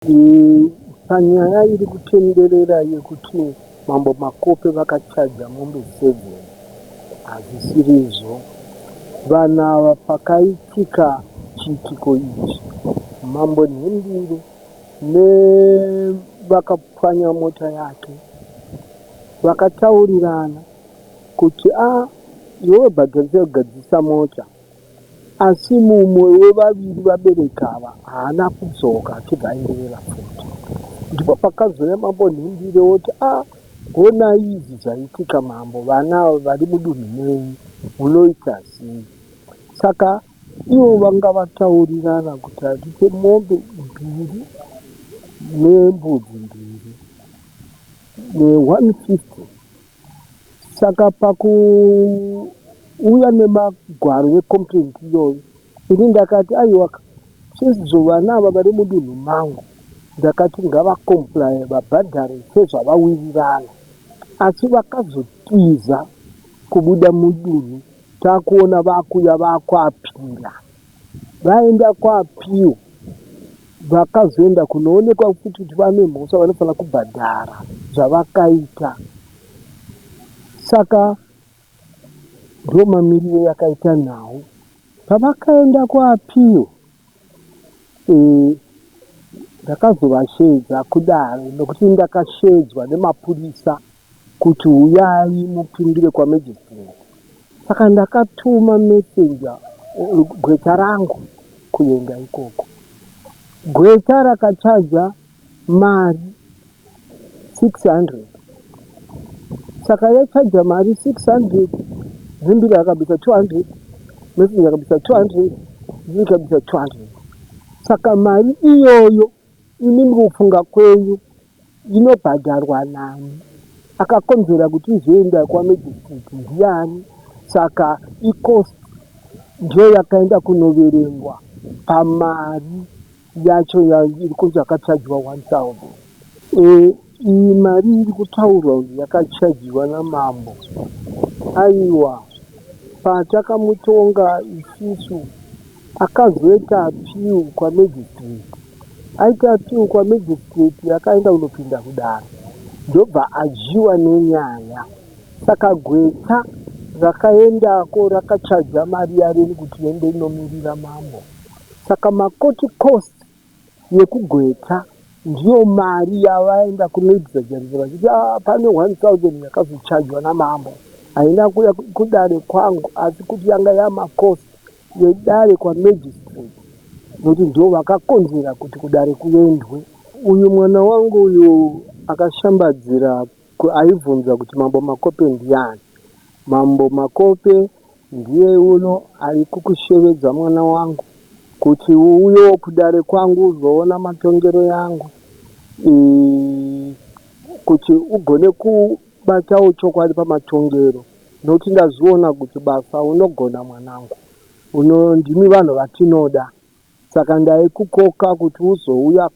Panyaya iri kutenderera yekuti mambo makope vakachaja mombe 7 hazisirizvo. Vana ava pakaitika chiitiko ichi, mambo Nhumbiro nevakapwanya mota yake vakataurirana kuti iwe bhadharisa kugadzisa mota, asi mumwe wevaviri vabereki ava haana kudzoka achibva aenderera futi. Ndipo pakazouya mambo Nhumbiro woti gona izvi zvaitika mambo, vana ava vari mudunhu menyu munoita sei? Saka ivo vanga vataurirana kuti atipe mombe 2 nembudzi 2 ne150. Saka pakuuya nemagwaro ecomplaint iyoyo, ini ndakati aiwa sezvo vana ava vari mudunhu mangu, ndakati ngavakomplaye vabhadhare sezvavawirirana. Asi vakazotiza kubuda mudunhu, takuona vakuya vakuapira. Vaenda kuapiro, vakazoenda kunoonekwa futi kuti vane mhosva vanofanira kubhadhara zvavakaita. Saka ndo mamiriro yakaita nhau. Pavakaenda kuapiro, ndakazovashedza kudaro nokuti ndakashedzwa nemapurisa kuti uyai mupindure kwamajistrate. Saka ndakatuma messenger gweta rangu kuenda ikoko. Gweta rakachaja mari 600. Saka yachaja mari 600, Nhumbiro akabisa 200, messenger akabisa 200, ikabisa 200. Saka mari iyoyo ini mukufunga kwenyu inobhadharwa nani? Akakonzera kuti izoenda kwamajistrate ndiani? Saka ikosti ndiyo yakaenda kunoverengwa pamari yacho iri kunzi yakachajwa 1000. Iyi mari iri kutaurwa kuti yakachajwa namambo, aiwa patakamutonga isusu akazoita appeal kwamajistrate. Aita appeal kwamajistrate, akaenda kunopinda kudare, ndobva adyiwa nenyaya. Saka gweta rakaendako rakachaja mari yarini kuti ende inomirira mambo. Saka makoti cost yekugweta ndiyo mari yavaenda kunoexaggerisa vachiti pane 1000 yakazochajwa namambo, haina kuya kudare kwangu, asi kuti yanga yamakosti yedare kwamajistrate, nokuti ndo vakakonzera kuti kudare kuendwe. Uyu mwana wangu uyu akashambadzira aibvunza kuti mambo makope ndiani. Mambo makope ndiye uno ari kukushevedza mwana wangu kuti uyewo kudare kwangu uzoona matongero yangu, kuti ugone kubatawo chokwadi pamatongero, nokuti ndazviona kuti basa unogona mwanangu, ndimi vanhu vatinoda. Saka ndaikukoka kuti uzouya